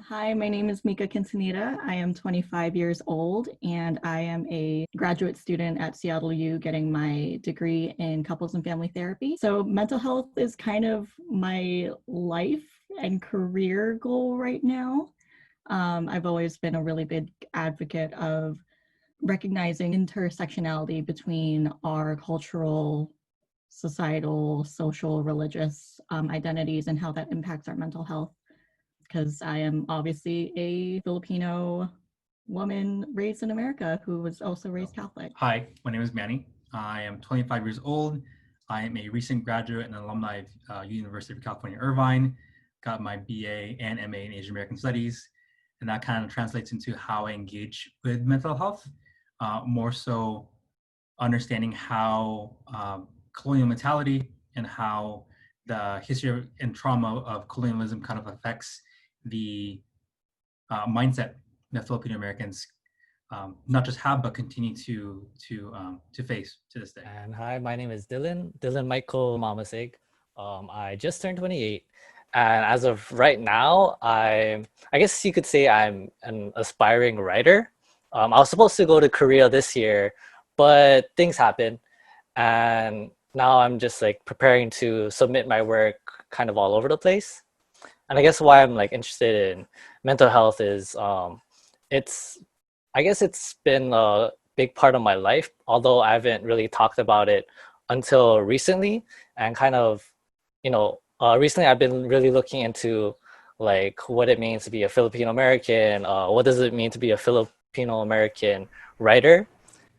Hi, my name is Mikaela Quintinita. I am 25 years old and I am a graduate student at Seattle U getting my degree in couples and family therapy. So mental health is kind of my life and career goal right now. I've always been a really big advocate of recognizing intersectionality between our cultural, societal, social, religious identities and how that impacts our mental health because I am obviously a Filipino woman raised in America who was also raised Catholic. Hi, my name is Manny. I am 25 years old. I am a recent graduate and alumni of University of California, Irvine. Got my BA and MA in Asian American Studies. And that kind of translates into how I engage with mental health, more so understanding how colonial mentality and how the history and trauma of colonialism kind of affects the mindset that Filipino Americans not just have but continue to face to this day. And hi, my name is Dyllan Michael Mamasig. I just turned 28, and as of right now, I guess you could say I'm an aspiring writer. I was supposed to go to Korea this year, but things happened, and now I'm just like preparing to submit my work kind of all over the place. And I guess why I'm like interested in mental health is it's I guess it's been a big part of my life, although I haven't really talked about it until recently. And kind of, recently I've been really looking into like what it means to be a Filipino American, what does it mean to be a Filipino American writer,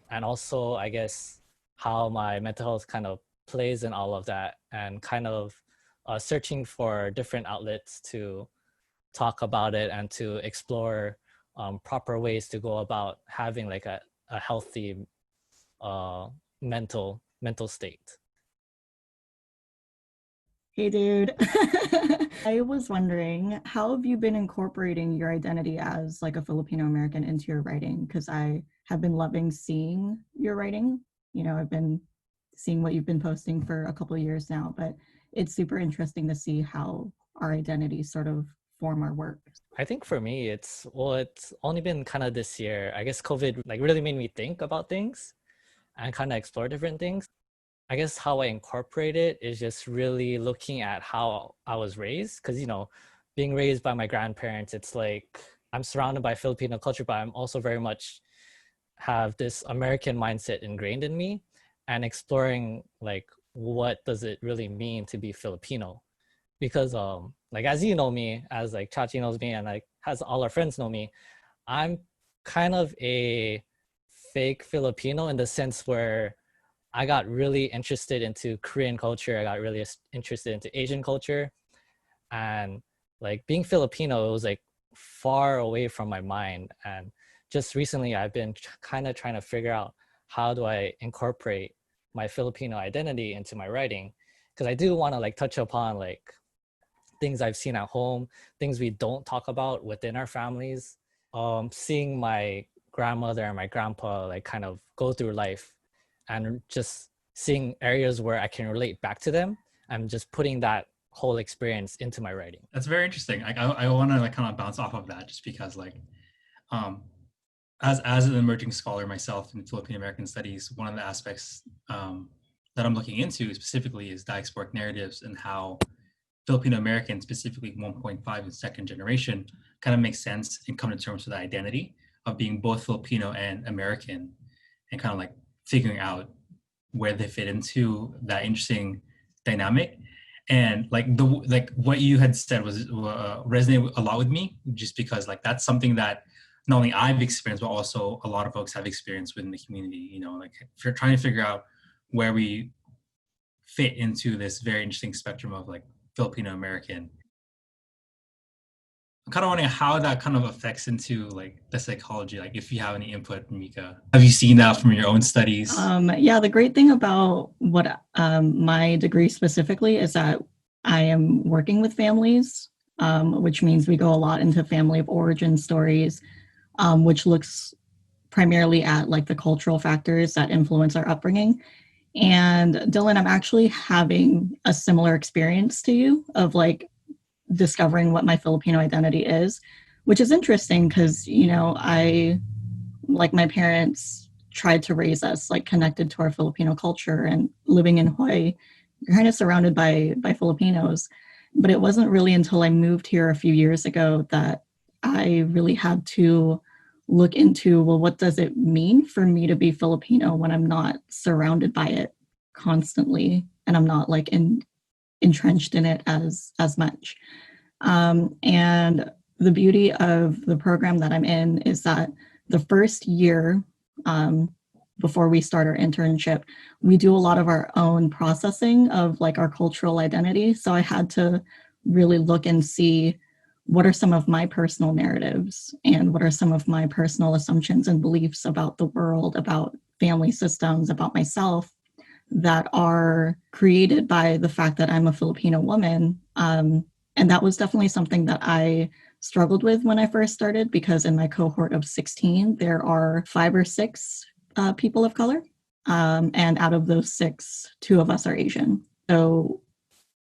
and also I guess how my mental health kind of plays in all of that, and kind of searching for different outlets to talk about it and to explore proper ways to go about having like a healthy mental state. Hey, dude. I was wondering, how have you been incorporating your identity as like a Filipino American into your writing? Because I have been loving seeing your writing. I've been seeing what you've been posting for a couple of years now, but it's super interesting to see how our identities sort of form our work. I think for me, it's only been kind of this year. I guess COVID like really made me think about things and kind of explore different things. I guess how I incorporate it is just really looking at how I was raised. Because, being raised by my grandparents, it's like I'm surrounded by Filipino culture, but I'm also very much have this American mindset ingrained in me, and exploring like what does it really mean to be Filipino. Because like as you know me, as like Chachie knows me, and like as all our friends know me, I'm kind of a fake Filipino in the sense where I got really interested into Korean culture. I got really interested into Asian culture, and like being Filipino, it was like far away from my mind. And just recently, I've been kind of trying to figure out how do I incorporate my Filipino identity into my writing, because I do want to like touch upon like things I've seen at home, things we don't talk about within our families. Seeing my grandmother and my grandpa like kind of go through life, and just seeing areas where I can relate back to them, and just putting that whole experience into my writing. That's very interesting. I want to like kind of bounce off of that just because like as an emerging scholar myself in Filipino American studies, one of the aspects that I'm looking into specifically is diasporic narratives and how Filipino American, specifically 1.5 and second generation, kind of makes sense and come to terms with the identity of being both Filipino and American, and kind of like figuring out where they fit into that interesting dynamic. And like what you had said was resonated a lot with me, just because like that's something that not only I've experienced, but also a lot of folks have experienced within the community. Like if you're trying to figure out where we fit into this very interesting spectrum of like Filipino American. I'm kind of wondering how that kind of affects into like the psychology, like if you have any input, Mika. Have you seen that from your own studies? Yeah, the great thing about what my degree specifically is that I am working with families, which means we go a lot into family of origin stories, which looks primarily at like the cultural factors that influence our upbringing. And Dyllan, I'm actually having a similar experience to you of like discovering what my Filipino identity is, which is interesting because, you know, like my parents tried to raise us like connected to our Filipino culture, and living in Hawaii, you're kind of surrounded by Filipinos. But it wasn't really until I moved here a few years ago that I really had to look into, well, what does it mean for me to be Filipino when I'm not surrounded by it constantly and I'm not like entrenched in it as much. And the beauty of the program that I'm in is that the first year, before we start our internship, we do a lot of our own processing of like our cultural identity. So I had to really look and see what are some of my personal narratives and what are some of my personal assumptions and beliefs about the world, about family systems, about myself, that are created by the fact that I'm a Filipino woman. And that was definitely something that I struggled with when I first started, because in my cohort of 16, there are 5 or 6 people of color. And out of those 6, 2 of us are Asian. So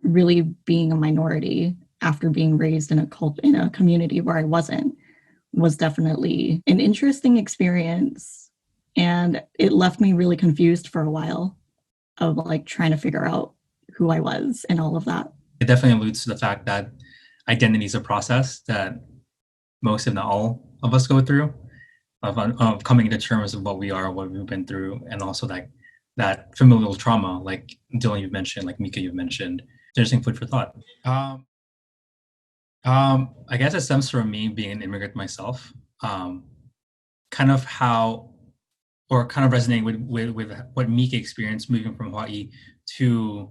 really being a minority after being raised in a community where I wasn't, was definitely an interesting experience. And it left me really confused for a while of like trying to figure out who I was and all of that. It definitely alludes to the fact that identity is a process that most, if not all, of us go through, of coming to terms of what we are, what we've been through, and also that familial trauma, like Dylan you've mentioned, like Mika you've mentioned. Interesting food for thought. I guess it stems from me being an immigrant myself. Kind of how, or kind of resonating with what Mika experienced moving from Hawaii to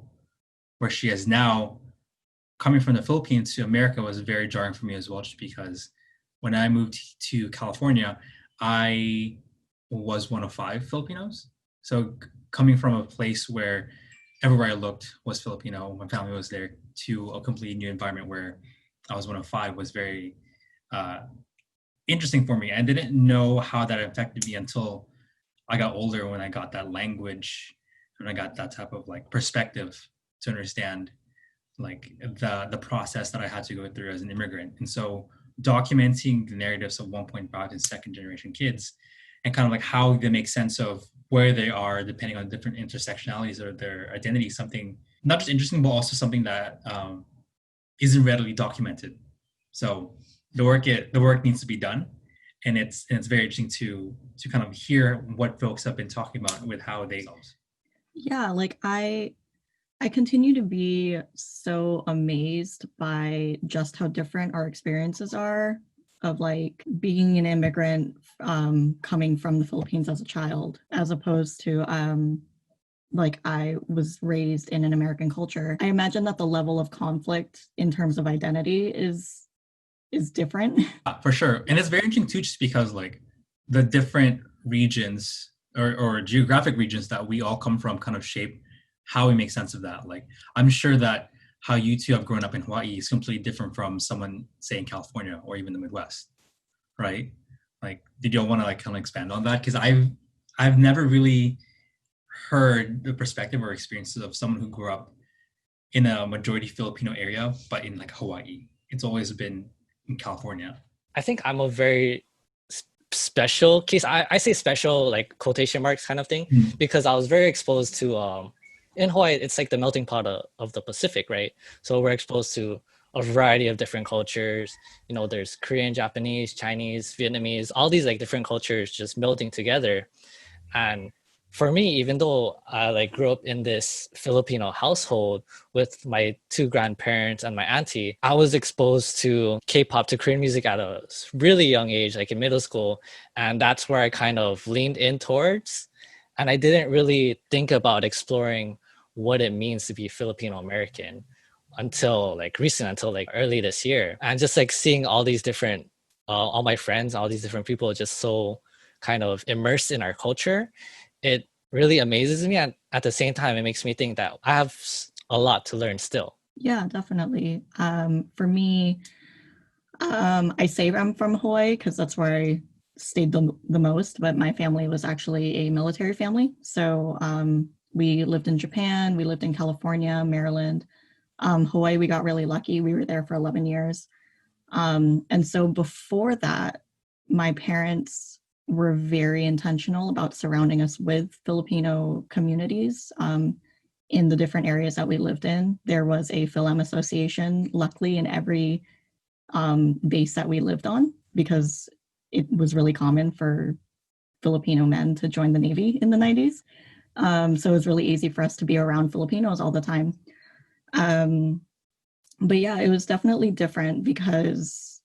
where she is now. Coming from the Philippines to America was very jarring for me as well, just because when I moved to California, I was one of 5 Filipinos. So coming from a place where everywhere I looked was Filipino, my family was there, to a completely new environment where I was one of 5 was very interesting for me. I didn't know how that affected me until I got older, when I got that language and I got that type of like perspective to understand like the process that I had to go through as an immigrant. And so documenting the narratives of 1.5 and second generation kids, and kind of like how they make sense of where they are depending on different intersectionalities or their identity, something not just interesting, but also something that isn't readily documented. So the work needs to be done. And it's very interesting to kind of hear what folks have been talking about with how they. Yeah, like I continue to be so amazed by just how different our experiences are, of like being an immigrant coming from the Philippines as a child, as opposed to like I was raised in an American culture. I imagine that the level of conflict in terms of identity is different. For sure. And it's very interesting too, just because like the different regions or geographic regions that we all come from kind of shape how we make sense of that. Like, I'm sure that how you two have grown up in Hawaii is completely different from someone, say, in California or even the Midwest, right? Like, did y'all want to like kind of expand on that? Because I've never really heard the perspective or experiences of someone who grew up in a majority Filipino area, but in like Hawaii. It's always been in California. I think I'm a very special case. I say special like quotation marks kind of thing, because I was very exposed to in Hawaii, it's like the melting pot of the Pacific, right? So we're exposed to a variety of different cultures. You know, there's Korean, Japanese, Chinese, Vietnamese, all these like different cultures just melting together. And for me, even though I like grew up in this Filipino household with my 2 grandparents and my auntie, I was exposed to K-pop, to Korean music at a really young age, like in middle school. And that's where I kind of leaned in towards. And I didn't really think about exploring what it means to be Filipino American until like early this year. And just like seeing all these different, all my friends, all these different people just so kind of immersed in our culture, it really amazes me. And at the same time, it makes me think that I have a lot to learn still. Yeah, definitely. For me, I say I'm from Hawaii because that's where I stayed the most, but my family was actually a military family. So we lived in Japan, we lived in California, Maryland. Hawaii, we got really lucky. We were there for 11 years. And so before that, my parents were very intentional about surrounding us with Filipino communities. In the different areas that we lived in, there was a Phil-Am association, luckily, in every base that we lived on, because it was really common for Filipino men to join the Navy in the 90s. So it was really easy for us to be around Filipinos all the time. But yeah, it was definitely different because,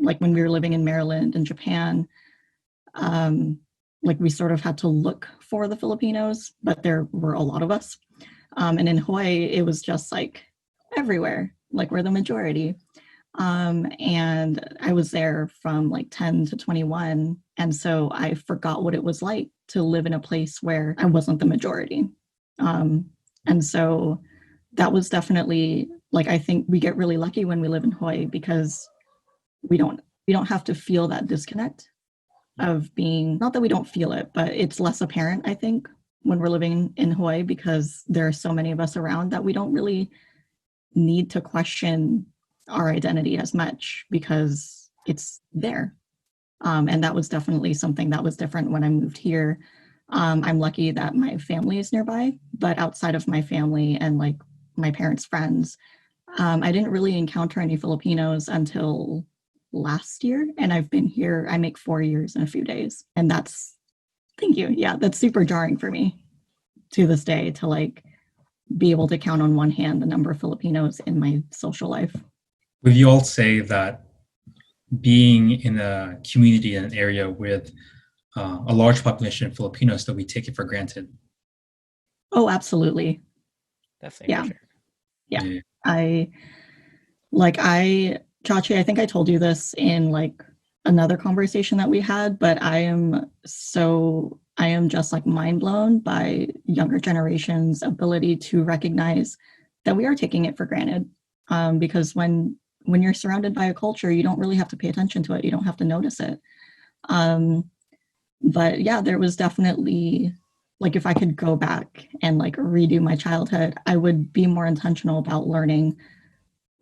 like, when we were living in Maryland and Japan, like, we sort of had to look for the Filipinos, but there were a lot of us. And in Hawaii, it was just like everywhere, like we're the majority. And I was there from like 10 to 21. And so I forgot what it was like to live in a place where I wasn't the majority. And so that was definitely, like, I think we get really lucky when we live in Hawaii because we don't have to feel that disconnect of being, not that we don't feel it, but it's less apparent, I think, when we're living in Hawaii, because there are so many of us around that we don't really need to question our identity as much because it's there. And that was definitely something that was different when I moved here. I'm lucky that my family is nearby, but outside of my family and like my parents' friends, I didn't really encounter any Filipinos until last year. And I've been here, I make 4 years in a few days. And that's, thank you. Yeah, that's super jarring for me to this day to like be able to count on one hand the number of Filipinos in my social life. Would you all say that being in a community in an area with a large population of Filipinos, that we take it for granted? Oh, absolutely. Definitely. Yeah. For sure. Yeah. Chachie, I think I told you this in like another conversation that we had, but I am just like mind blown by younger generations' ability to recognize that we are taking it for granted. Because when you're surrounded by a culture, you don't really have to pay attention to it. You don't have to notice it. But yeah, there was definitely, like, if I could go back and like redo my childhood, I would be more intentional about learning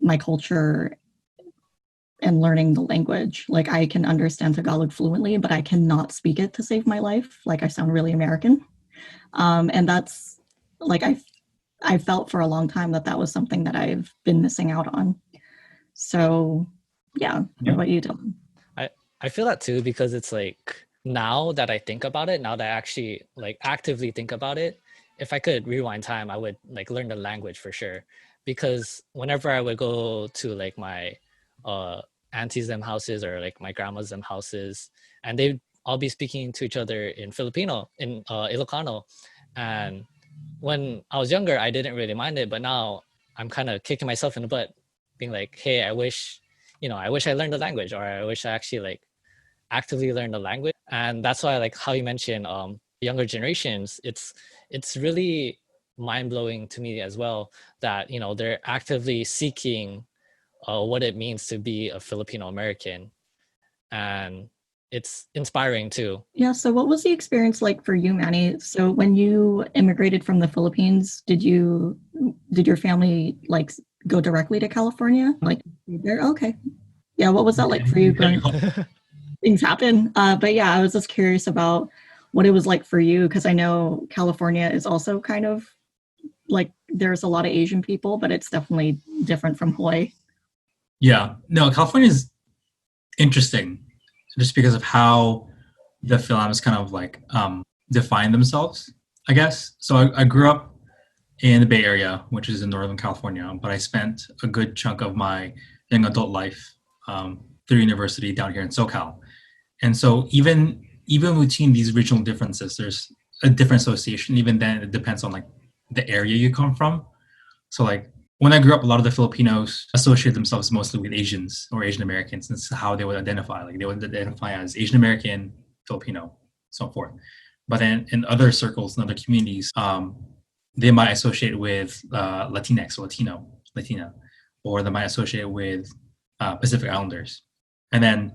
my culture and learning the language. Like, I can understand Tagalog fluently, but I cannot speak it to save my life. Like, I sound really American. And that's like, I felt for a long time that was something that I've been missing out on. So yeah, what about you, Dyllan? I feel that too, because it's like, now that I think about it, now that I actually like actively think about it, if I could rewind time, I would like learn the language for sure. Because whenever I would go to like my aunties' them houses or like my grandma's them houses, and they'd all be speaking to each other in Filipino, in Ilocano. And when I was younger, I didn't really mind it, but now I'm kind of kicking myself in the butt, being like, hey, I wish I learned the language, or I wish I actually like actively learn the language. And that's why, like how you mentioned younger generations, it's really mind-blowing to me as well that they're actively seeking what it means to be a Filipino American, and it's inspiring too. Yeah, so what was the experience like for you, Manny? So when you immigrated from the Philippines, did your family like go directly to California? Like there? Okay. Yeah, what was that like for you going? Things happen. But yeah, I was just curious about what it was like for you, because I know California is also kind of like, there's a lot of Asian people, but it's definitely different from Hawaii. Yeah, no, California is interesting just because of how the films kind of like define themselves, I guess. So I grew up in the Bay Area, which is in Northern California, but I spent a good chunk of my young adult life through university down here in SoCal. And so even between these regional differences, there's a different association. Even then, it depends on like the area you come from. So like when I grew up, a lot of the Filipinos associate themselves mostly with Asians or Asian Americans. That's how they would identify. Like they would identify as Asian American, Filipino, so forth. But then in other circles, in other communities, they might associate with Latinx or Latina, or they might associate with Pacific Islanders. And then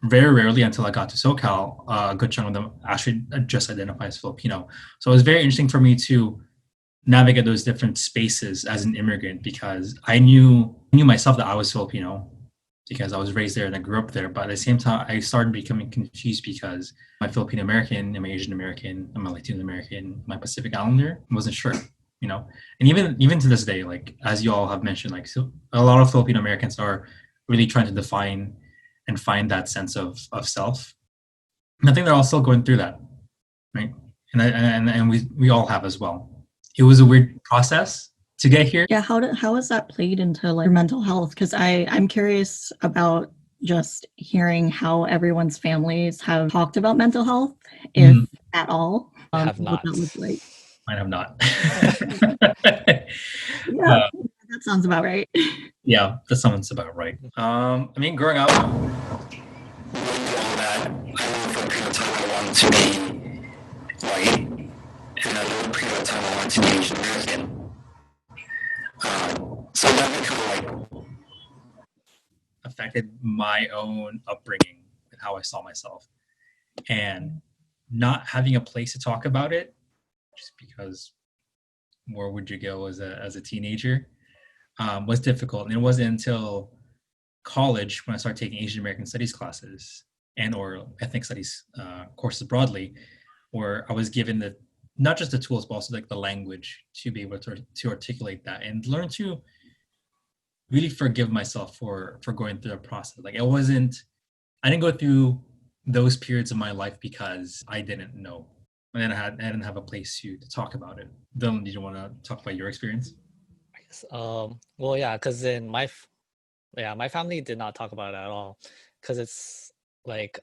very rarely until I got to SoCal, a good chunk of them actually just identify as Filipino. So it was very interesting for me to navigate those different spaces as an immigrant, because I knew myself that I was Filipino. because I was raised there and I grew up there. But at the same time, I started becoming confused because my Filipino American and my Asian American and my Latino American, my Pacific Islander, I wasn't sure, you know. And even to this day, like as you all have mentioned, like so a lot of Filipino Americans are really trying to define and find that sense of self. And I think they're all still going through that, right? And we all have as well. It was a weird process to get here. Yeah, how has that played into like your mental health? Because I'm curious about just hearing how everyone's families have talked about mental health, if at all. Have What not. that looks like. Mine have not. Yeah, that sounds about right. Yeah, that sounds about right. I mean, growing up, that I for a period of time I wanted to be white, and another period of time I wanted to be Asian American. So that kind of like affected my own upbringing and how I saw myself, and not having a place to talk about it, just because where would you go as a teenager, was difficult. And it wasn't until college when I started taking Asian American studies classes and or ethnic studies courses broadly, where I was given the not just the tools but also like the language to be able to articulate that and learn to really forgive myself for going through the process. Like I didn't go through those periods of my life because I didn't know, and then I didn't have a place to talk about it. Dylan, did you want to talk about your experience? I guess, well, yeah, because in my family did not talk about it at all, because it's like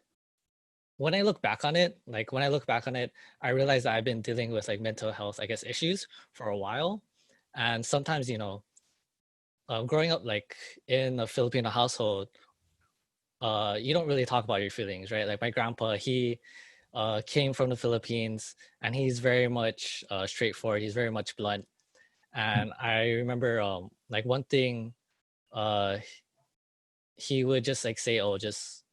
when I look back on it, I realize that I've been dealing with like mental health, I guess, issues for a while, and sometimes growing up like in a Filipino household, you don't really talk about your feelings, right? Like my grandpa, he came from the Philippines, and he's very much straightforward. He's very much blunt, and I remember like one thing uh he would just like say, oh, just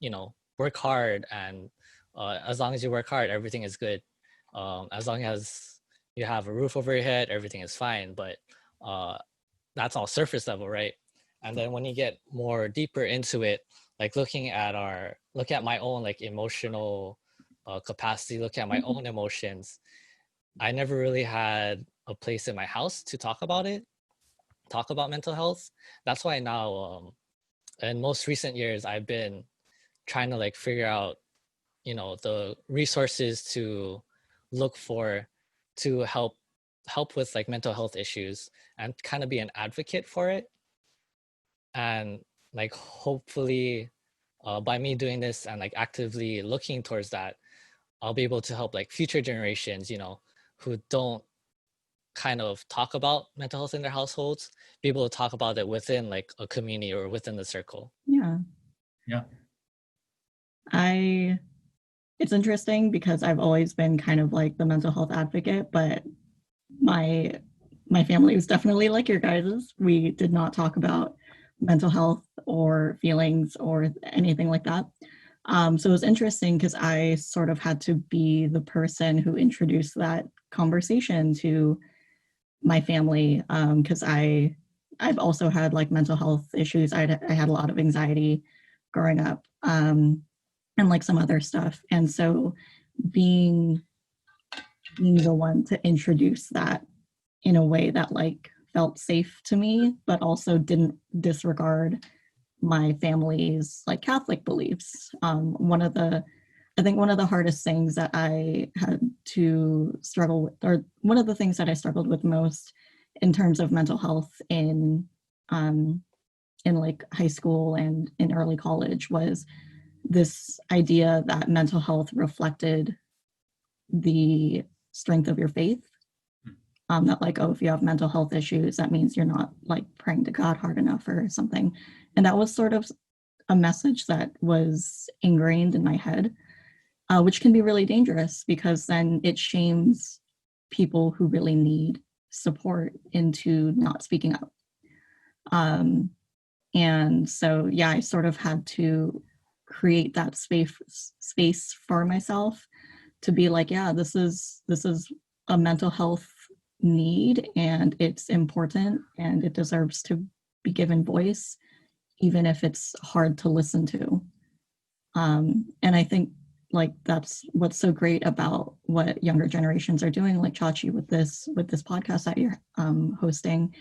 work hard, and as long as you work hard, everything is good. As long as you have a roof over your head, everything is fine. But that's all surface level, right? And then when you get more deeper into it, like looking at my own like emotional capacity, look at my own emotions, I never really had a place in my house to talk about mental health. That's why now in most recent years I've been trying to like figure out the resources to look for to help with like mental health issues, and kind of be an advocate for it. And like hopefully by me doing this and like actively looking towards that, I'll be able to help like future generations who don't kind of talk about mental health in their households, be able to talk about it within like a community or within the circle. Yeah. Yeah. It's interesting because I've always been kind of like the mental health advocate, but my family was definitely like your guys's. We did not talk about mental health or feelings or anything like that. So it was interesting because I sort of had to be the person who introduced that conversation to my family, because I've also had like mental health issues. I had a lot of anxiety growing up, and like some other stuff. And so being the one to introduce that in a way that like felt safe to me, but also didn't disregard my family's like Catholic beliefs. I think one of the hardest things that I had to struggle with, or one of the things that I struggled with most in terms of mental health in like high school and in early college, was this idea that mental health reflected the strength of your faith. That like, oh, if you have mental health issues, that means you're not like praying to God hard enough or something. And that was sort of a message that was ingrained in my head, which can be really dangerous because then it shames people who really need support into not speaking up. And so, yeah, I sort of had to create that space for myself to be like, yeah, this is a mental health need, and it's important, and it deserves to be given voice. even if it's hard to listen to. And I think like that's what's so great about what younger generations are doing, like Chachie with this podcast that you're hosting,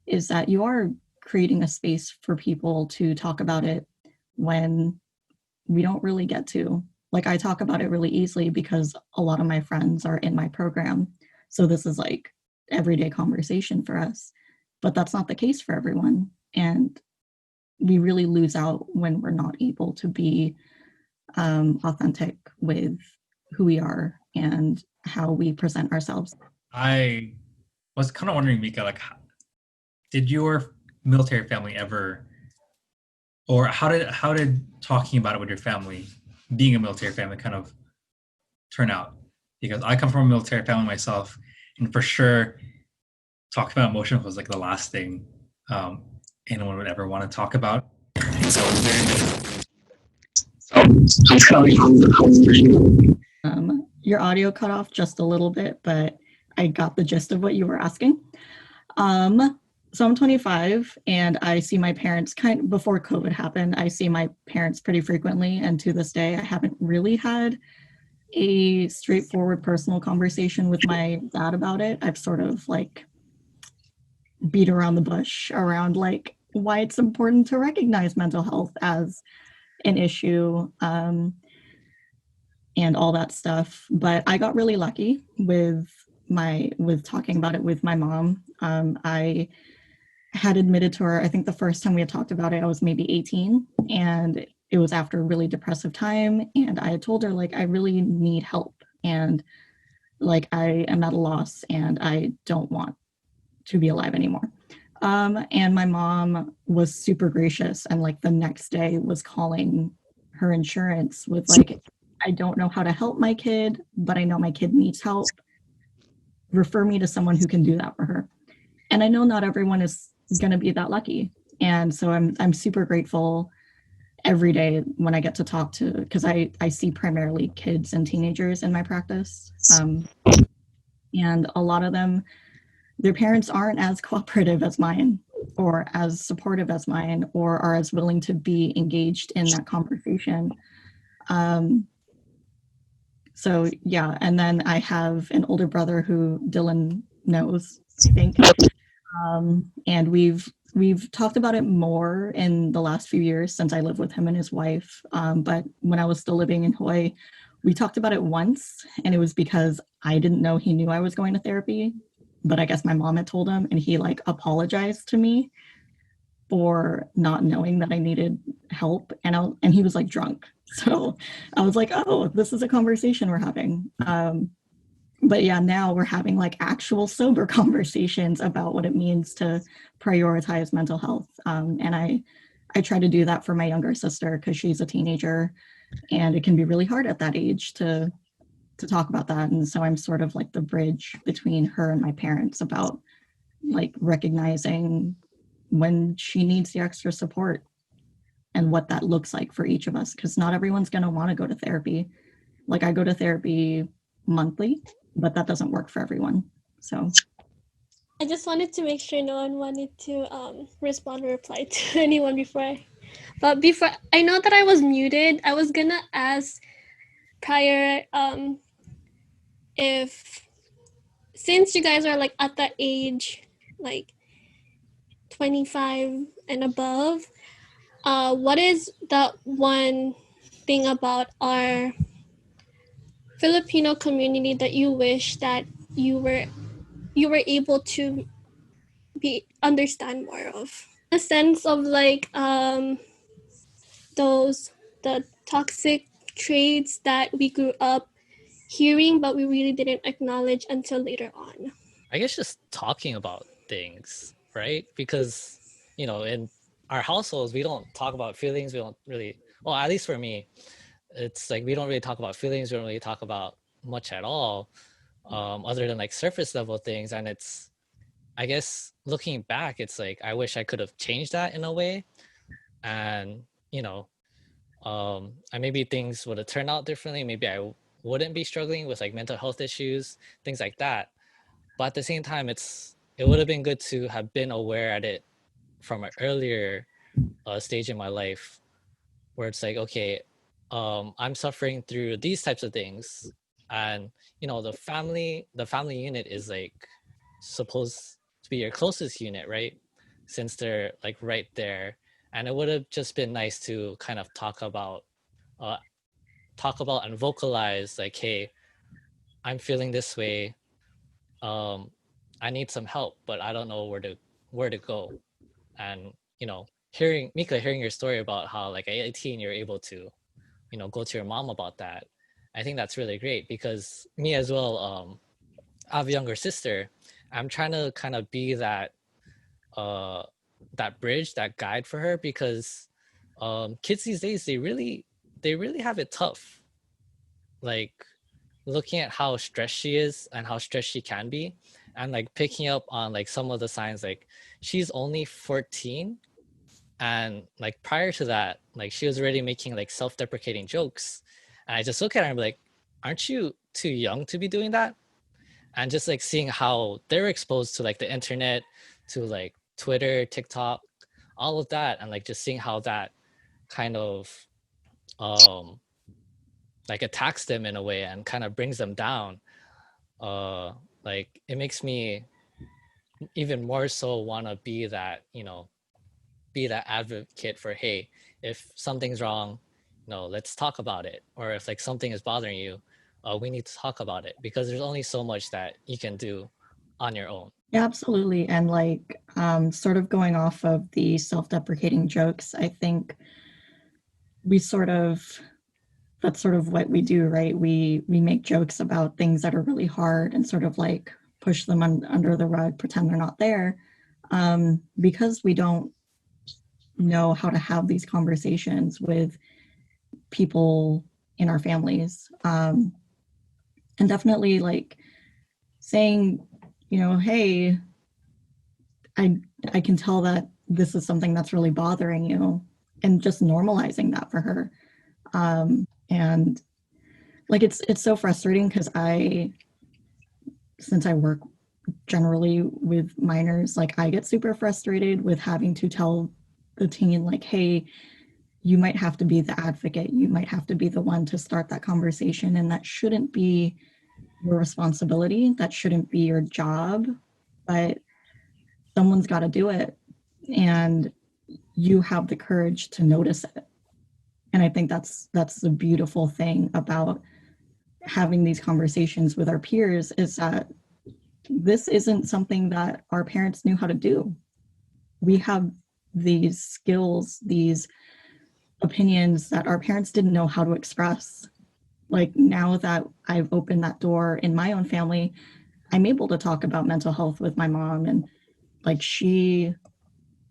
is that you are creating a space for people to talk about it when we don't really get to. Like I talk about it really easily because a lot of my friends are in my program. So this is like everyday conversation for us. But that's not the case for everyone. And we really lose out when we're not able to be authentic with who we are and how we present ourselves. I was kind of wondering, Mika, like, did your military family ever, or how did talking about it with your family, being a military family, kind of turn out? Because I come from a military family myself, and for sure, talking about emotions was like the last thing anyone would ever want to talk about. And so it was very difficult. Your audio cut off just a little bit, but I got the gist of what you were asking. So I'm 25 and I see my parents before COVID happened, I see my parents pretty frequently. And to this day, I haven't really had a straightforward personal conversation with my dad about it. I've sort of like beat around the bush around like why it's important to recognize mental health as an issue and all that stuff. But I got really lucky with talking about it with my mom. I had admitted to her, I think the first time we had talked about it, I was maybe 18, and it was after a really depressive time. And I had told her, like, I really need help. And like, I am at a loss and I don't want to be alive anymore. And my mom was super gracious. And like the next day was calling her insurance with like, I don't know how to help my kid, but I know my kid needs help. Refer me to someone who can do that for her. And I know not everyone is going to be that lucky. And so I'm super grateful every day when I get to talk to, because I see primarily kids and teenagers in my practice. And a lot of them, their parents aren't as cooperative as mine or as supportive as mine or are as willing to be engaged in that conversation. So yeah, and then I have an older brother who Dyllan knows, I think. And we've talked about it more in the last few years since I live with him and his wife. But when I was still living in Hawaii, we talked about it once, and it was because I didn't know he knew I was going to therapy, but I guess my mom had told him, and he like apologized to me for not knowing that I needed help. And he was like drunk. So I was like, oh, this is a conversation we're having. But yeah, now we're having like actual sober conversations about what it means to prioritize mental health. And I try to do that for my younger sister because she's a teenager and it can be really hard at that age to talk about that. And so I'm sort of like the bridge between her and my parents about like recognizing when she needs the extra support and what that looks like for each of us, because not everyone's going to want to go to therapy. Like I go to therapy monthly, but that doesn't work for everyone. So I just wanted to make sure no one wanted to respond or reply to anyone before I know that I was muted. I was gonna ask prior if, since you guys are like at that age, like 25 and above, what is the one thing about our Filipino community that you wish that you were able to understand more of? A sense of like the toxic traits that we grew up hearing but we really didn't acknowledge until later on. I guess just talking about things, right? Because, in our households, we don't talk about feelings. We don't really, well, at least for me, it's like we don't really talk about feelings. We don't really talk about much at all, other than like surface level things. And it's, I guess looking back, it's like I wish I could have changed that in a way. And, and maybe things would have turned out differently. Maybe I wouldn't be struggling with like mental health issues, things like that. But at the same time, it would have been good to have been aware at it from an earlier stage in my life where it's like, okay, I'm suffering through these types of things, and the family unit is like supposed to be your closest unit, right? Since they're like right there, and it would have just been nice to kind of uh, talk about and vocalize like, hey, I'm feeling this way. um I need some help, but I don't know where to go. And hearing Mika, hearing your story about how like at 18 you're able to go to your mom about that, I think that's really great. Because me as well, I have a younger sister. I'm trying to kind of be uh that bridge, that guide for her, because kids these days, they really have it tough. Like, looking at how stressed she is and how stressed she can be, and like picking up on like some of the signs, like she's only 14, and like prior to that, like she was already making like self-deprecating jokes, and I just look at her and be like, aren't you too young to be doing that? And just like seeing how they're exposed to like the internet, to like Twitter, TikTok, all of that, and like just seeing how that kind of um like attacks them in a way and kind of brings them down. Like, it makes me even more so want to be that advocate for, hey, if something's wrong, let's talk about it. Or if like something is bothering you, we need to talk about it, because there's only so much that you can do on your own. Yeah, absolutely. And like, sort of going off of the self-deprecating jokes, I think that's sort of what we do, right? We make jokes about things that are really hard and sort of like push them under the rug, pretend they're not there, because we don't know how to have these conversations with people in our families. And definitely like saying, hey, I can tell that this is something that's really bothering you, and just normalizing that for her. And like, it's so frustrating because since I work generally with minors, like I get super frustrated with having to tell the teen like, hey, you might have to be the advocate, you might have to be the one to start that conversation, and that shouldn't be your responsibility, that shouldn't be your job, but someone's got to do it, and you have the courage to notice it. And I think that's the beautiful thing about having these conversations with our peers, is that this isn't something that our parents knew how to do. We have these skills, these opinions that our parents didn't know how to express. Like, now that I've opened that door in my own family, I'm able to talk about mental health with my mom. And like, she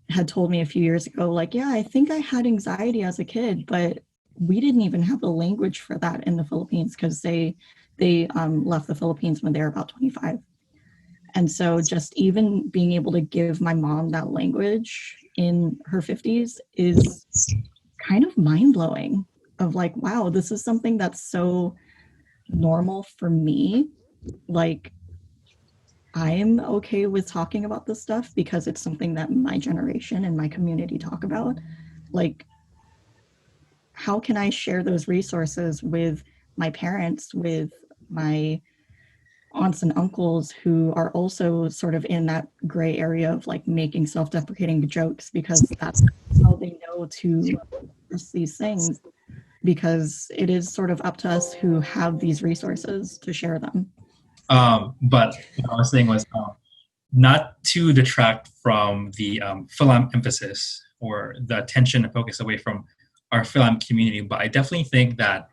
had told me a few years ago, like, yeah, I think I had anxiety as a kid, but we didn't even have a language for that in the Philippines, because they left the Philippines when they were about 25. And so just even being able to give my mom that language in her 50s is kind of mind-blowing, of like, wow, this is something that's so normal for me. Like, I'm okay with talking about this stuff because it's something that my generation and my community talk about. Like, how can I share those resources with my parents, with my aunts and uncles who are also sort of in that gray area of like making self-deprecating jokes, because that's how they know to express these things, because it is sort of up to us who have these resources to share them. But what I was saying was, not to detract from the film emphasis or the attention and focus away from our film community, but I definitely think that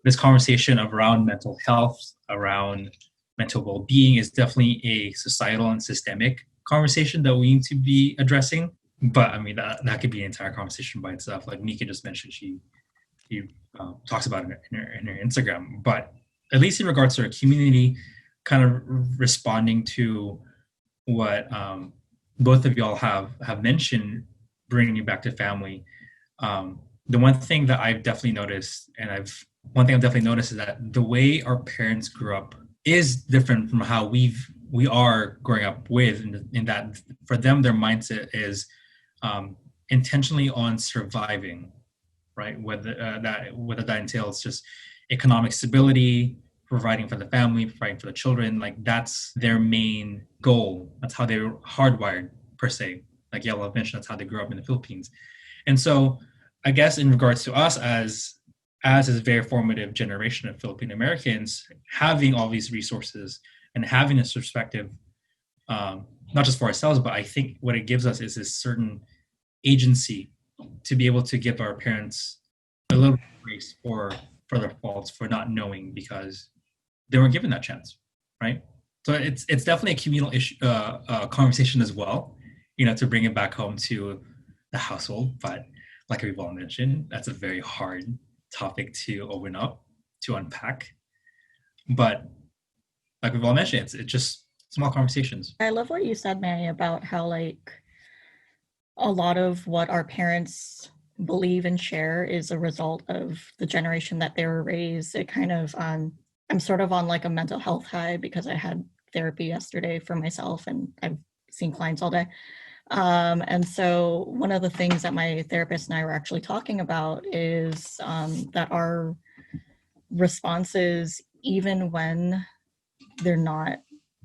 this conversation around mental health, around mental well-being, is definitely a societal and systemic conversation that we need to be addressing. But I mean, that could be an entire conversation by itself. Like Mika just mentioned, she talks about it in her Instagram. But at least in regards to our community, kind of responding to what both of y'all have mentioned, bringing you back to family. The one thing that I've definitely noticed, is that the way our parents grew up is different from how we are growing up with, in that for them, their mindset is intentionally on surviving, right? Whether that entails just economic stability, providing for the family, providing for the children, like that's their main goal. That's how they're hardwired per se. Like Yella mentioned, that's how they grew up in the Philippines. And so I guess in regards to us as a very formative generation of Filipino Americans, having all these resources and having this perspective, not just for ourselves, but I think what it gives us is this certain agency to be able to give our parents a little grace for their faults, for not knowing, because they weren't given that chance, right? So it's definitely a communal issue, conversation as well, to bring it back home to the household. But like we've all mentioned, that's a very hard topic to open up, to unpack. But like we've all mentioned, it's just small conversations. I love what you said, Manny, about how like a lot of what our parents believe and share is a result of the generation that they were raised. It kind of, I'm sort of on like a mental health high because I had therapy yesterday for myself and I've seen clients all day. And so one of the things that my therapist and I were actually talking about is that our responses, even when they're not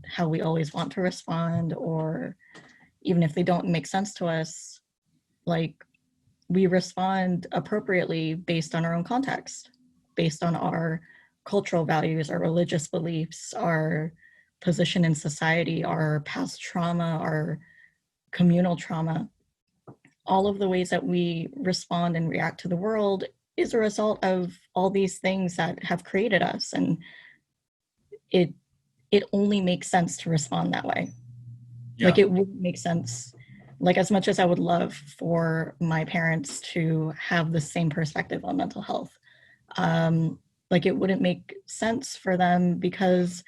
how we always want to respond, or even if they don't make sense to us, like we respond appropriately based on our own context, based on our cultural values, our religious beliefs, our position in society, our past trauma, our communal trauma. All of the ways that we respond and react to the world is a result of all these things that have created us. And it only makes sense to respond that way. Yeah. Like it wouldn't make sense. Like as much as I would love for my parents to have the same perspective on mental health, like it wouldn't make sense for them because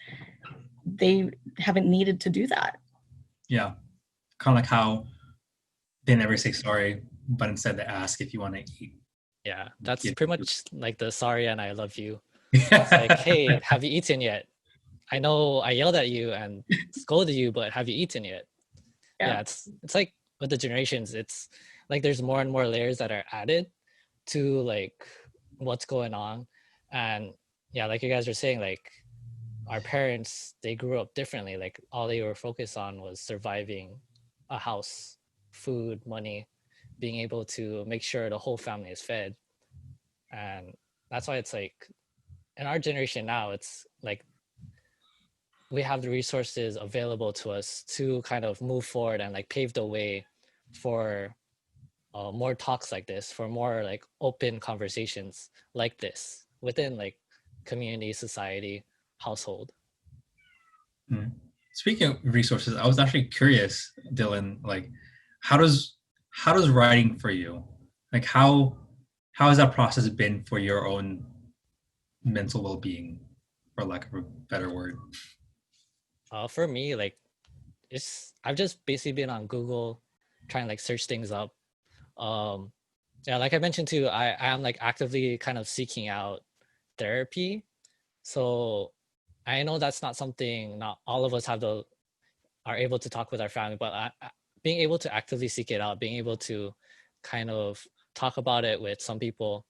they haven't needed to do that. Yeah. Kind of like how they never say sorry, but instead they ask if you want to eat. Yeah, that's pretty much like the sorry and I love you. It's like, hey, have you eaten yet? I know I yelled at you and scolded you, but have you eaten yet? Yeah, it's like with the generations, it's like there's more and more layers that are added to like what's going on. And yeah, like you guys were saying, like our parents, they grew up differently. Like all they were focused on was surviving a house, food, money, being able to make sure the whole family is fed. And that's why it's like in our generation now, it's like we have the resources available to us to kind of move forward and like pave the way for more talks like this, for more like open conversations like this within like community, society, household. Speaking of resources, I was actually curious, Dyllan, like how does writing for you? Like how has that process been for your own mental well-being, for lack of a better word? For me, like I've just basically been on Google trying to like search things up. Yeah, like I mentioned too, I am like actively kind of seeking out therapy. So I know that's not something not all of us are able to talk with our family, but being able to actively seek it out, being able to kind of talk about it with some people,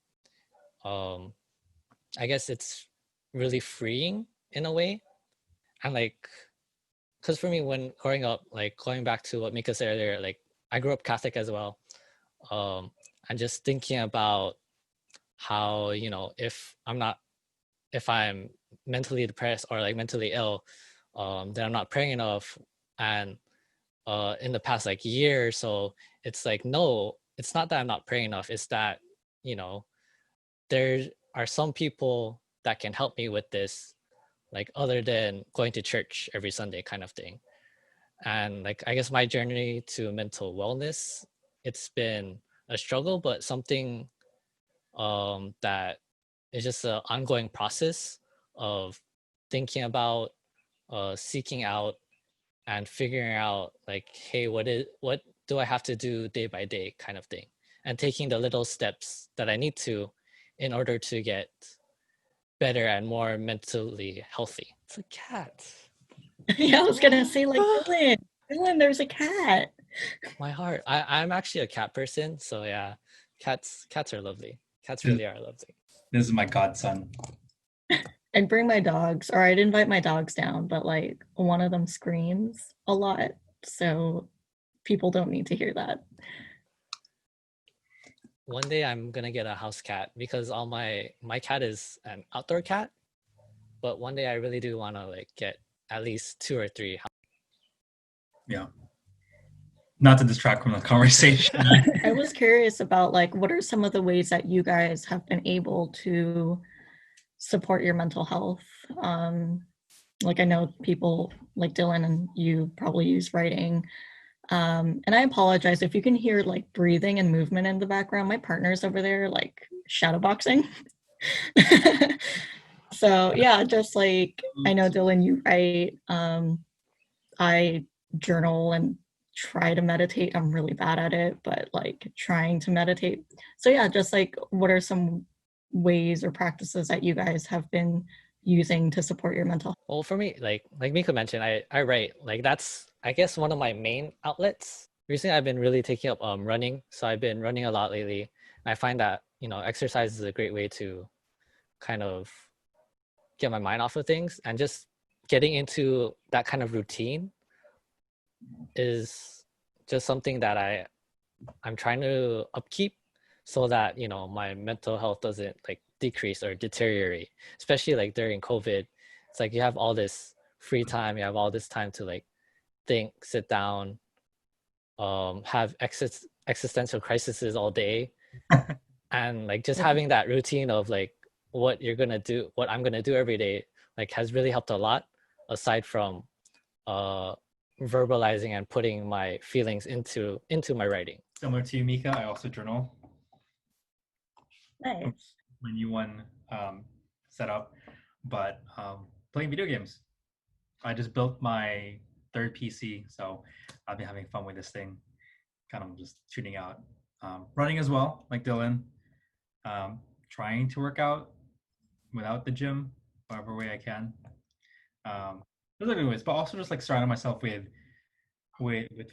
I guess it's really freeing in a way. And like, because for me, when growing up, like going back to what Mika said earlier, like I grew up Catholic as well. And just thinking about how, if I'm mentally depressed or like mentally ill, then I'm not praying enough. And in the past like year or so, it's like, no, it's not that I'm not praying enough. It's that, there are some people that can help me with this, like other than going to church every Sunday kind of thing. And like, I guess my journey to mental wellness, it's been a struggle, but something that is just an ongoing process of thinking about, seeking out, and figuring out like, hey, what do I have to do day by day kind of thing, and taking the little steps that I need to in order to get better and more mentally healthy. It's a cat. Yeah, I was gonna say like Dyllan, there's a cat. My heart. I'm actually a cat person, so yeah, cats are lovely. Cats really are lovely. This is my godson. I'd bring my dogs, or I'd invite my dogs down, but like one of them screams a lot, so people don't need to hear that. One day I'm gonna get a house cat because all my cat is an outdoor cat, but one day I really do want to like get at least 2 or 3. Yeah. Not to distract from the conversation. I was curious about like what are some of the ways that you guys have been able to support your mental health? Like I know people like Dyllan and you probably use writing. And I apologize if you can hear like breathing and movement in the background. My partner's over there like shadowboxing. So yeah, just like I know Dyllan, you write. I journal and try to meditate. I'm really bad at it, but like trying to meditate. So yeah, just like what are some ways or practices that you guys have been using to support your mental health? Well, for me, like Mika mentioned, I write. Like that's I guess one of my main outlets. Recently, I've been really taking up running, so I've been running a lot lately. And I find that exercise is a great way to kind of get my mind off of things, and just getting into that kind of routine is just something that I'm trying to upkeep so that my mental health doesn't like decrease or deteriorate, especially like during COVID. It's like you have all this free time, you have all this time to like think, sit down, have existential crises all day. And like just having that routine of like what I'm gonna do every day, like has really helped a lot, aside from verbalizing and putting my feelings into my writing. Similar to you, Mika, I also journal. Nice. My new one set up, but playing video games. I just built my third PC, so I've been having fun with this thing, kind of just shooting out. Running as well, like Dyllan. Trying to work out without the gym, whatever way I can. Those are good ways, but also just like surrounding myself with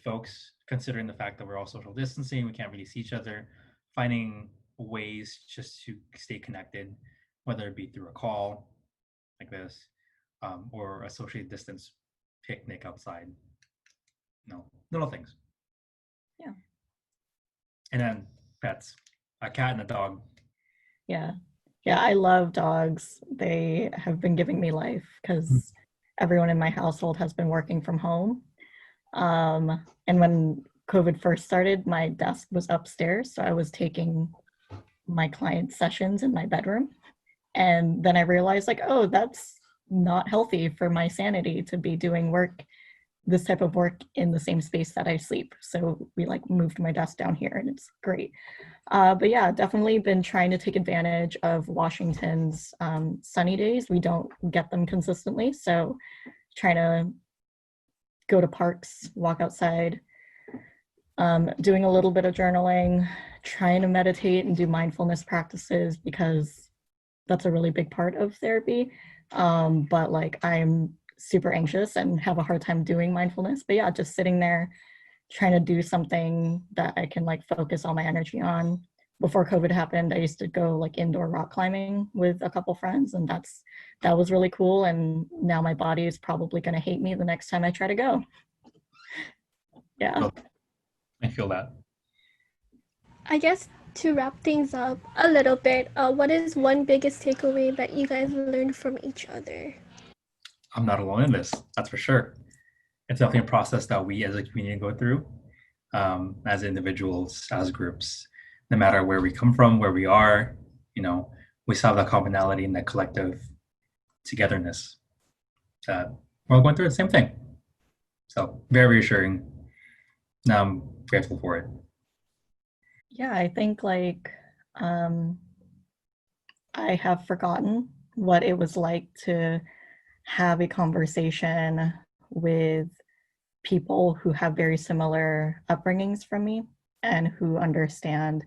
folks, considering the fact that we're all social distancing, we can't really see each other, finding ways just to stay connected, whether it be through a call like this, or a socially distanced picnic outside. Little things. Yeah. And then pets, a cat and a dog. Yeah. I love dogs. They have been giving me life because everyone in my household has been working from home. And when COVID first started, my desk was upstairs, so I was taking my client sessions in my bedroom. And then I realized like, oh, that's not healthy for my sanity to be doing this type of work in the same space that I sleep. So we like moved my desk down here and it's great. But yeah, definitely been trying to take advantage of Washington's sunny days. We don't get them consistently. So trying to go to parks, walk outside, doing a little bit of journaling, trying to meditate and do mindfulness practices because that's a really big part of therapy. But like I'm super anxious and have a hard time doing mindfulness. But yeah, just sitting there trying to do something that I can like focus all my energy on. Before COVID happened, I used to go like indoor rock climbing with a couple friends, and that was really cool. And now my body is probably going to hate me the next time I try to go. Yeah. I feel that. I guess to wrap things up a little bit, what is one biggest takeaway that you guys learned from each other? I'm not alone in this, that's for sure. It's definitely a process that we as a community go through, as individuals, as groups, no matter where we come from, where we are, we still have that commonality and that collective togetherness that we're all going through the same thing. So very reassuring. Now I'm grateful for it. Yeah, I think like I have forgotten what it was like to have a conversation with people who have very similar upbringings from me and who understand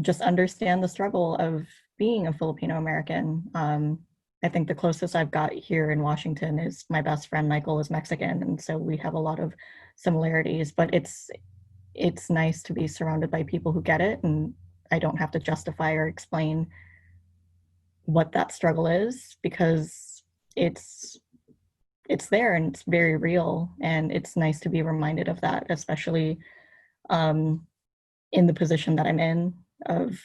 just understand the struggle of being a Filipino American. I think the closest I've got here in Washington is my best friend Michael is Mexican, and so we have a lot of similarities. But it's nice to be surrounded by people who get it, and I don't have to justify or explain what that struggle is, because it's there and it's very real, and it's nice to be reminded of that, especially in the position that I'm in of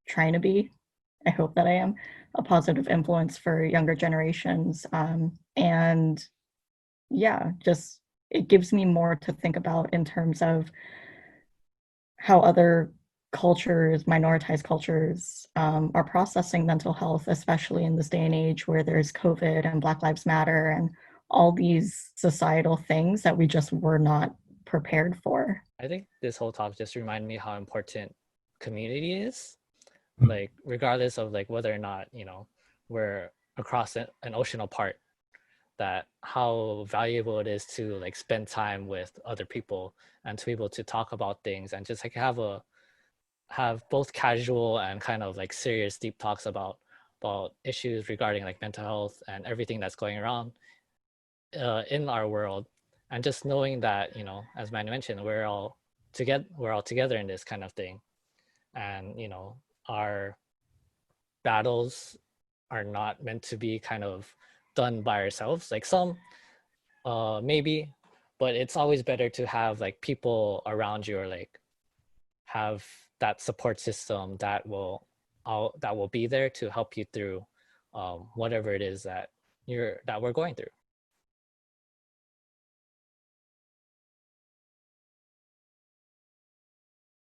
trying to be, I hope that I am, a positive influence for younger generations. And yeah, just it gives me more to think about in terms of how other cultures, minoritized cultures, are processing mental health, especially in this day and age where there's COVID and Black Lives Matter and all these societal things that we just were not prepared for. I think this whole talk just reminded me how important community is. Like, regardless of like whether or not, you know, we're across an ocean apart, that how valuable it is to like spend time with other people and to be able to talk about things and just like have both casual and kind of like serious deep talks about issues regarding like mental health and everything that's going around in our world. And just knowing that, you know, as Manny mentioned, we're all together in this kind of thing. And, you know, our battles are not meant to be kind of done by ourselves. Like some maybe, but it's always better to have like people around you, or like have that support system that will be there to help you through whatever it is that we're going through.